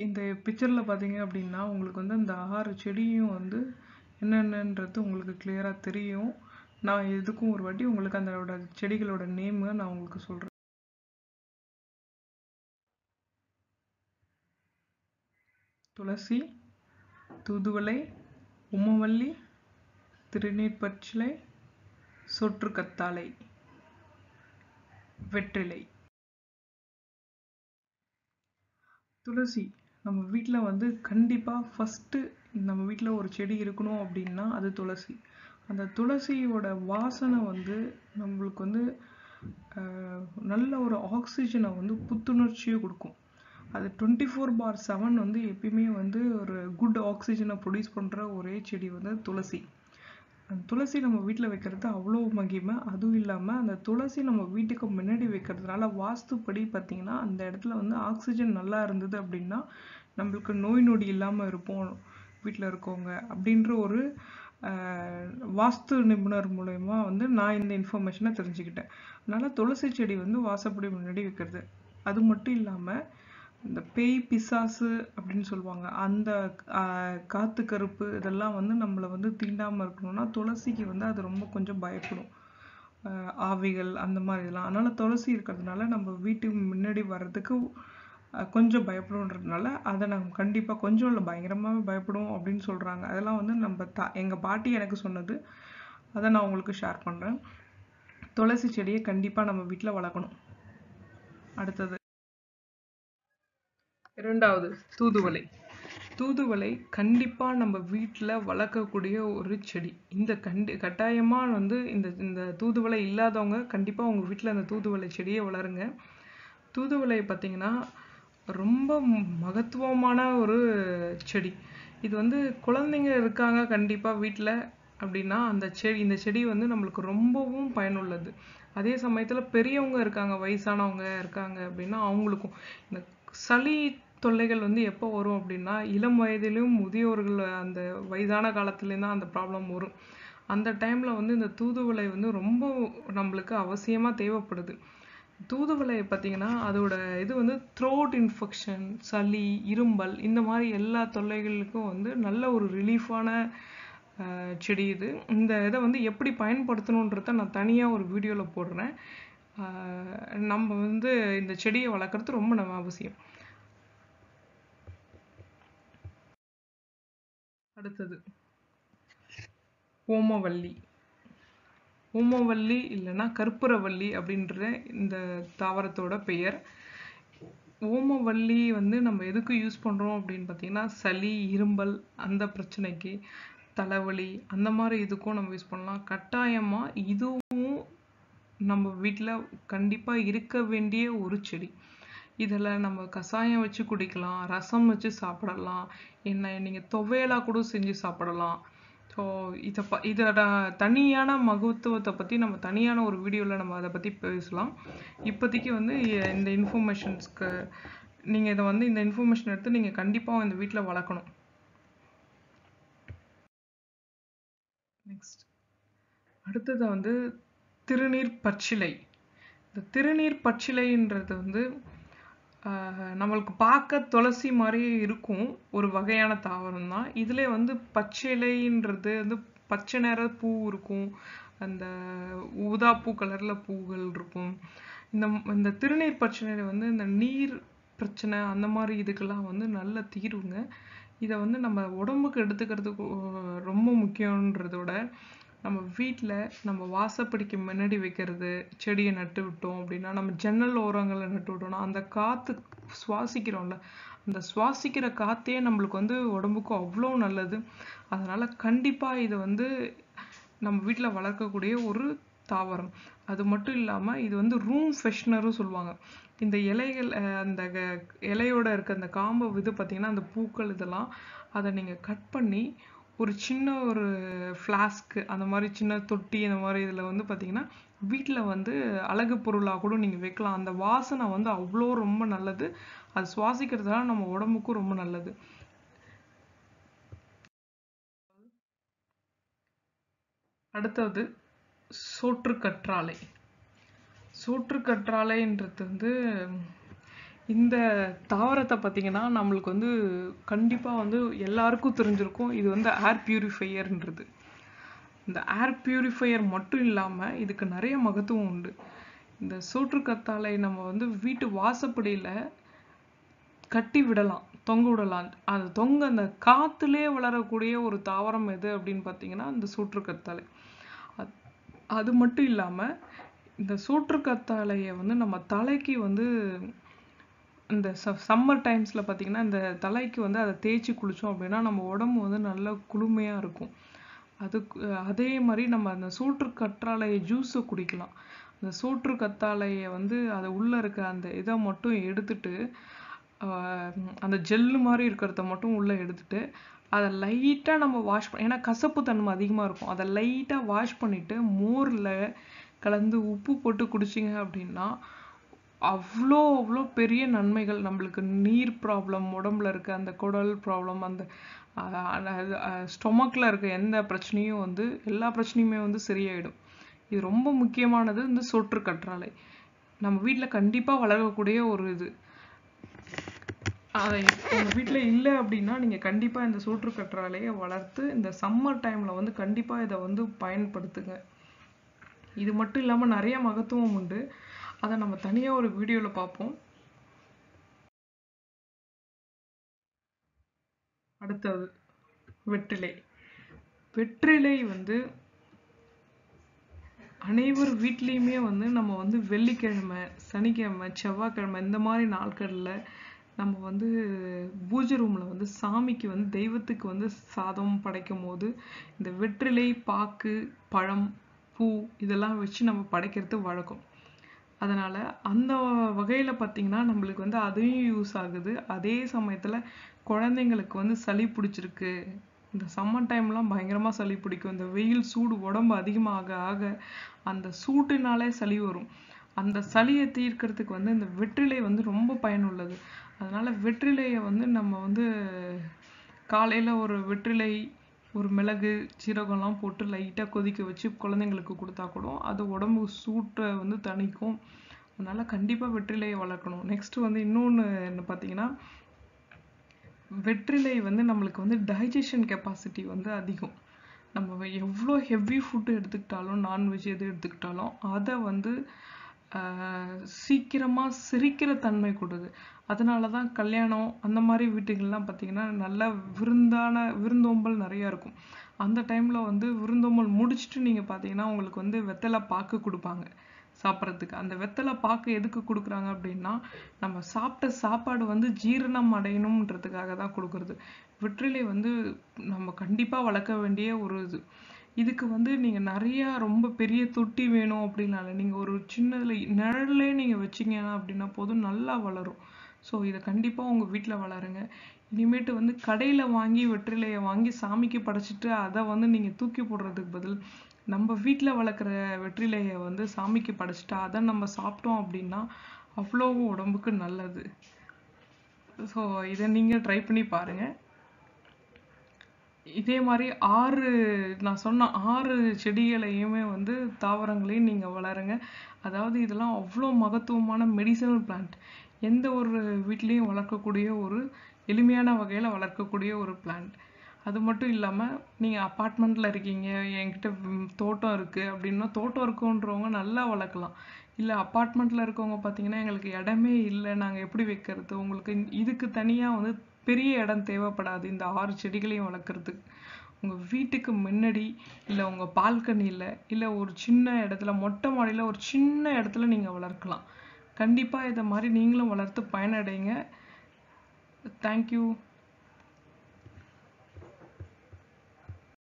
இந்த பிக்சர்ல பார்த்தீங்க அப்படின்னா, உங்களுக்கு வந்து அந்த 6 செடியும் வந்து என்னென்னன்றது உங்களுக்கு கிளியரா தெரியும். நான் எதுக்கும் ஒரு வாட்டி உங்களுக்கு அதோட செடிகளோட நேம நான் உங்களுக்கு சொல்றேன். துளசி, தூதுவளை, உமவல்லி, திருநீர் பச்சிலை, சொற்றுக்கத்தாழை, வெற்றிலை. துளசி நம்ம வீட்ல வந்து கண்டிப்பா ஃபர்ஸ்ட்டு நம்ம வீட்ல ஒரு செடி இருக்கணும் அப்படின்னா அது துளசி. அந்த துளசியோட வாசனை வந்து நம்மளுக்கு வந்து நல்ல ஒரு ஆக்சிஜனை வந்து புத்துணர்ச்சியை கொடுக்கும். அது 24/7 வந்து எப்பயுமே வந்து ஒரு குட் ஆக்சிஜனை ப்ரொடியூஸ் பண்ணுற ஒரே செடி வந்து துளசி. அந்த துளசி நம்ம வீட்டில் வைக்கிறது அவ்வளோ மகிமை. அதுவும் இல்லாமல் அந்த துளசி நம்ம வீட்டுக்கு முன்னாடி வைக்கிறதுனால வாஸ்துப்படி பார்த்தீங்கன்னா அந்த இடத்துல வந்து ஆக்சிஜன் நல்லா இருந்தது அப்படின்னா நம்மளுக்கு நோய் நொடி இல்லாமல் இருப்போம் வீட்டில் இருக்கவங்க அப்படின்ற ஒரு வாஸ்து நிபுணர் மூலயமா வந்து நான் இந்த இன்ஃபர்மேஷனை தெரிஞ்சுக்கிட்டேன். அதனால துளசி செடி வந்து வாசப்படி முன்னாடி வைக்கிறது. அது மட்டும் இல்லாமல் இந்த பேய் பிசாசு அப்படின்னு சொல்லுவாங்க அந்த காத்து கருப்பு இதெல்லாம் வந்து நம்மளை வந்து தீண்டாமல் இருக்கணும்னா துளசிக்கு வந்து அது ரொம்ப கொஞ்சம் பயப்படும். ஆவிகள் அந்த மாதிரி இதெல்லாம். அதனால துளசி இருக்கிறதுனால நம்ம வீட்டுக்கு முன்னாடி வர்றதுக்கு கொஞ்சம் பயப்படுன்றதுனால அதை நம்ம கண்டிப்பாக கொஞ்சம் இல்லை பயங்கரமாகவே பயப்படும் அப்படின்னு சொல்கிறாங்க. அதெல்லாம் வந்து நம்ம எங்கள் பாட்டி எனக்கு சொன்னது. அதை நான் உங்களுக்கு ஷேர் பண்ணுறேன். துளசி செடியை கண்டிப்பாக நம்ம வீட்டில் வளர்க்கணும். அடுத்தது இரண்டாவது தூதுவளை. தூதுவளை கண்டிப்பாக நம்ம வீட்டில் வளர்க்கக்கூடிய ஒரு செடி. இந்த கட்டாயமாக வந்து இந்த தூதுவளை இல்லாதவங்க கண்டிப்பாக உங்கள் வீட்டில் அந்த தூதுவளை செடியை வளருங்க. தூதுவளை பார்த்தீங்கன்னா ரொம்ப மகத்துவமான ஒரு செடி. இது வந்து குழந்தைங்க இருக்காங்க கண்டிப்பாக வீட்டில் அப்படின்னா இந்த செடி வந்து நம்மளுக்கு ரொம்பவும் பயனுள்ளது. அதே சமயத்தில் பெரியவங்க இருக்காங்க வயசானவங்க இருக்காங்க அப்படின்னா அவங்களுக்கும் இந்த சளி தொல்லைகள் வந்து எப்போ வரும் அப்படின்னா இளம் வயதிலும் முதியோர்கள் அந்த வயதான காலத்துலேயும் தான் அந்த ப்ராப்ளம் வரும். அந்த டைமில் வந்து இந்த தூதுவளை வந்து ரொம்ப நம்மளுக்கு அவசியமாக தேவைப்படுது. தூதுவளையை பார்த்தீங்கன்னா அதோட இது வந்து த்ரோட் இன்ஃபெக்ஷன், சளி, இரும்பல் இந்த மாதிரி எல்லா தொல்லைகளுக்கும் வந்து நல்ல ஒரு ரிலீஃபான செடி இது. இந்த இதை வந்து எப்படி பயன்படுத்தணுன்றத நான் தனியாக ஒரு வீடியோவில் போடுறேன். நம்ம வந்து இந்த செடியை வளர்க்குறது ரொம்ப நம்ம அவசியம். அடுத்தது ஓமவல்லி. ஓமவல்லி இல்லைன்னா கற்பூரவல்லி அப்படின்ற இந்த தாவரத்தோட பெயர். ஓமவல்லி வந்து நம்ம எதுக்கு யூஸ் பண்ணுறோம் அப்படின்னு பார்த்தீங்கன்னா சளி, இரும்பல் அந்த பிரச்சனைக்கு, தலைவலி அந்த மாதிரி இதுக்கும் நம்ம யூஸ் பண்ணலாம். கட்டாயமாக இதுவும் நம்ம வீட்டில் கண்டிப்பாக இருக்க வேண்டிய ஒரு செடி. இதில் நம்ம கஷாயம் வச்சு குடிக்கலாம், ரசம் வச்சு சாப்பிடலாம், என்ன நீங்கள் துவையலாக கூட செஞ்சு சாப்பிடலாம். ஸோ இதோட தனியான மகத்துவத்தை பற்றி நம்ம தனியான ஒரு வீடியோவில் நம்ம அதை பற்றி பேசலாம். இப்போதைக்கு வந்து இந்த இன்ஃபர்மேஷன்ஸ்க்கு நீங்கள் இதை வந்து இந்த இன்ஃபர்மேஷன் எடுத்து நீங்கள் கண்டிப்பாக இந்த வீட்டில் வளர்க்கணும். நெக்ஸ்ட் அடுத்தது வந்து திருநீர் பச்சிலை. இந்த திருநீர் பச்சிலைன்றது வந்து நம்மளுக்கு பார்க்க துளசி மாதிரியே இருக்கும் ஒரு வகையான தாவரம் தான். இதில் வந்து பச்சிலைன்றது வந்து பச்சை நிற பூ இருக்கும், அந்த ஊதா பூ கலரில் பூக்கள் இருக்கும். இந்த திருநீர் பச்சிலை வந்து இந்த நீர் பிரச்சனை அந்த மாதிரி இதுக்கெல்லாம் வந்து நல்ல தீர்வுங்க. இதை வந்து நம்ம உடம்புக்கு எடுத்துக்கிறதுக்கு ரொம்ப முக்கியன்றதோட நம்ம வீட்டில் நம்ம வாசப்படிக்கு முன்னாடி வைக்கிறது செடியை நட்டு விட்டோம் அப்படின்னா நம்ம ஜன்னல் ஓரங்களில் நட்டு விட்டோம்னா அந்த காற்று சுவாசிக்கிறோம்ல அந்த சுவாசிக்கிற காற்றே நம்மளுக்கு வந்து உடம்புக்கு அவ்வளோ நல்லது. அதனால் கண்டிப்பாக இதை வந்து நம்ம வீட்டில் வளர்க்கக்கூடிய ஒரு தாவரம். அது மட்டும் இல்லாமல் இது வந்து ரூம் ஃப்ரெஷ்னரும் சொல்லுவாங்க. இந்த இலைகள் அந்த இலையோட இருக்க அந்த காம்பை இது பார்த்திங்கன்னா அந்த பூக்கள் இதெல்லாம் அதை நீங்கள் கட் பண்ணி ஒரு சின்ன ஒரு ஃப்ளாஸ்க்கு அந்த மாதிரி சின்ன தொட்டி அந்த மாதிரி இதில் வந்து பார்த்திங்கன்னா வீட்டில் வந்து அழகு பொருளாக கூட நீங்கள் வைக்கலாம். அந்த வாசனை வந்து அவ்வளோ ரொம்ப நல்லது. அது சுவாசிக்கிறதுனால நம்ம உடம்புக்கும் ரொம்ப நல்லது. அடுத்தது சோற்றுக்கற்றாழை. சோற்றுக்கற்றாழைன்றது வந்து இந்த தாவரத்தை பார்த்தீங்கன்னா நம்மளுக்கு வந்து கண்டிப்பாக வந்து எல்லாருக்கும் தெரிஞ்சிருக்கும். இது வந்து ஏர் பியூரிஃபையர்ன்றது. இந்த ஏர் பியூரிஃபையர் மட்டும் இல்லாமல் இதுக்கு நிறைய மகத்துவம் உண்டு. இந்த சோற்றுக்கத்தாழை நம்ம வந்து வீட்டு வாசப்படியில் கட்டி விடலாம், தொங்க விடலாம். அது தொங்க அந்த காத்துலே வளரக்கூடிய ஒரு தாவரம் எது அப்படின்னு பார்த்தீங்கன்னா இந்த சோற்றுக்கத்தாழை. அது மட்டும் இல்லாமல் இந்த சோற்றுக்கத்தாழையை வந்து நம்ம தலைக்கு வந்து இந்த சம்மர் டைம்ஸில் பார்த்தீங்கன்னா இந்த தலைக்கு வந்து அதை தேய்ச்சி குளித்தோம் அப்படின்னா நம்ம உடம்பு வந்து நல்லா குளுமையாக இருக்கும். அதே மாதிரி நம்ம அந்த சோற்றுக்கற்றாழை ஜூஸை குடிக்கலாம். அந்த சோற்றுக்கத்தாழையை வந்து அது உள்ளே இருக்க அந்த இதை மட்டும் எடுத்துட்டு அந்த ஜெல்லு மாதிரி இருக்கிறத மட்டும் உள்ளே எடுத்துட்டு அதை லைட்டாக நம்ம வாஷ் ஏன்னா கசப்பு தன்மை அதிகமாக இருக்கும். அதை லைட்டாக வாஷ் பண்ணிவிட்டு மோரில் கலந்து உப்பு போட்டு குடிச்சிங்க அப்படின்னா அவ்வளோ அவ்வளோ பெரிய நன்மைகள். நம்மளுக்கு நீர் ப்ராப்ளம், உடம்புல இருக்க அந்த குடல் ப்ராப்ளம், அந்த ஸ்டொமக்கில் இருக்க எந்த பிரச்சனையும் வந்து எல்லா பிரச்சனையுமே வந்து சரியாயிடும். இது ரொம்ப முக்கியமானது. இந்த சோற்றுக்கற்றாழை நம்ம வீட்டில் கண்டிப்பாக வளரக்கூடிய ஒரு இது. அதை உங்கள் வீட்டில் இல்லை அப்படின்னா நீங்கள் கண்டிப்பாக இந்த சோற்றுக்கற்றாழையை வளர்த்து இந்த சம்மர் டைமில் வந்து கண்டிப்பாக இதை வந்து பயன்படுத்துங்க. இது மட்டும் இல்லாமல் நிறைய மகத்துவம் உண்டு. அதை நம்ம தனியாக ஒரு வீடியோவில் பார்ப்போம். அடுத்தது வெற்றிலை. வெற்றிலை வந்து அனைவர் வீட்லேயுமே வந்து நம்ம வந்து வெள்ளிக்கிழமை, சனிக்கிழமை, செவ்வாய்க்கிழமை இந்த மாதிரி நாட்களில் நம்ம வந்து பூஜை ரூமில் வந்து சாமிக்கு வந்து தெய்வத்துக்கு வந்து சாதம் படைக்கும் போது இந்த வெற்றிலை, பாக்கு, பழம், பூ இதெல்லாம் வச்சு நம்ம படைக்கிறது வழக்கம். அதனால் அந்த வகையில் பார்த்திங்கன்னா நம்மளுக்கு வந்து அதையும் யூஸ் ஆகுது. அதே சமயத்தில் குழந்தைங்களுக்கு வந்து சளி பிடிச்சிருக்கு, இந்த சம்மர் டைம்லாம் பயங்கரமாக சளி பிடிக்கும். இந்த வெயில் சூடு உடம்பு அதிகமாக ஆக அந்த சூட்டுனாலே சளி வரும். அந்த சளியை தீர்க்கிறதுக்கு வந்து இந்த வெற்றிலை வந்து ரொம்ப பயனுள்ளது. அதனால் வெற்றிலையை வந்து நம்ம வந்து காலையில் ஒரு வெற்றிலை, ஒரு மிளகு, சீரகம்லாம் போட்டு லைட்டாக கொதிக்க வச்சு குழந்தைங்களுக்கு கொடுத்தா கூட அது உடம்பு சூட்டை வந்து தணிக்கும். அதனால் கண்டிப்பாக வெற்றிலையை வளர்க்கணும். நெக்ஸ்ட்டு வந்து இன்னொன்று என்ன பார்த்தீங்கன்னா, வெற்றிலை வந்து நம்மளுக்கு வந்து டைஜஷன் கெப்பாசிட்டி வந்து அதிகம். நம்ம எவ்வளோ ஹெவி ஃபுட்டு எடுத்துக்கிட்டாலும், நான்வெஜ் எது எடுத்துக்கிட்டாலும் அதை வந்து சீக்கிரமாக செரிக்கிற தன்மை கொடுது. அதனால தான் கல்யாணம் அந்த மாதிரி வீட்டுகள்லாம் பார்த்திங்கன்னா நல்ல விருந்தோம்பல் நிறையா இருக்கும். அந்த டைமில் வந்து விருந்தோம்பல் முடிச்சுட்டு நீங்கள் பார்த்தீங்கன்னா உங்களுக்கு வந்து வெத்தலை பாக்கு கொடுப்பாங்க சாப்பிட்றதுக்கு. அந்த வெத்தலை பாக்கு எதுக்கு கொடுக்குறாங்க அப்படின்னா நம்ம சாப்பிட்ட சாப்பாடு வந்து ஜீரணம் அடையணுன்றதுக்காக தான் கொடுக்குறது. வெற்றிலை வந்து நம்ம கண்டிப்பாக வளர்க்க வேண்டிய ஒரு இது. இதுக்கு வந்து நீங்கள் நிறையா ரொம்ப பெரிய தொட்டி வேணும் அப்படின்னால நீங்கள் ஒரு சின்னதில் நிழல்லே நீங்கள் வச்சிங்க அப்படின்னா போதும், நல்லா வளரும். ஸோ இதை கண்டிப்பாக உங்கள் வீட்டில் வளருங்க. இனிமேட்டு வந்து கடையில் வாங்கி வெற்றிலையை வாங்கி சாமிக்கு படைச்சிட்டு அதை வந்து நீங்கள் தூக்கி போடுறதுக்கு பதில் நம்ம வீட்டில் வளர்க்குற வெற்றிலையை வந்து சாமிக்கு படைச்சிட்டு அதை நம்ம சாப்பிட்டோம் அப்படின்னா அவ்வளோ உடம்புக்கு நல்லது. ஸோ இதை நீங்கள் ட்ரை பண்ணி பாருங்கள். இதே மாதிரி நான் சொன்ன 6 செடிகளையுமே வந்து தாவரங்களையும் நீங்கள் வளருங்க. அதாவது இதெல்லாம் அவ்வளோ மகத்துவமான மெடிசனல் பிளான்ட். எந்த ஒரு வீட்லேயும் வளர்க்கக்கூடிய ஒரு எளிமையான வகையில் வளர்க்கக்கூடிய ஒரு பிளான்ட். அது மட்டும் இல்லாமல் நீங்கள் அப்பார்ட்மெண்ட்டில் இருக்கீங்க, என்கிட்ட தோட்டம் இருக்குது அப்படின்னா, தோட்டம் இருக்குன்றவங்க நல்லா வளர்க்கலாம். இல்லை அப்பார்ட்மெண்ட்டில் இருக்கவங்க பார்த்தீங்கன்னா எங்களுக்கு இடமே இல்லை, நாங்கள் எப்படி வைக்கிறது, உங்களுக்கு இதுக்கு தனியாக வந்து பெரிய இடம் தேவைப்படாது இந்த 6 செடிகளையும் வளர்க்குறதுக்கு. உங்கள் வீட்டுக்கு முன்னாடி இல்லை உங்கள் பால்கனியில் இல்லை ஒரு சின்ன இடத்துல மொட்டை மாடியில் ஒரு சின்ன இடத்துல நீங்கள் வளர்க்கலாம். கண்டிப்பாக இதை மாதிரி நீங்களும் வளர்த்து பயனடைங்க. தேங்க்யூ.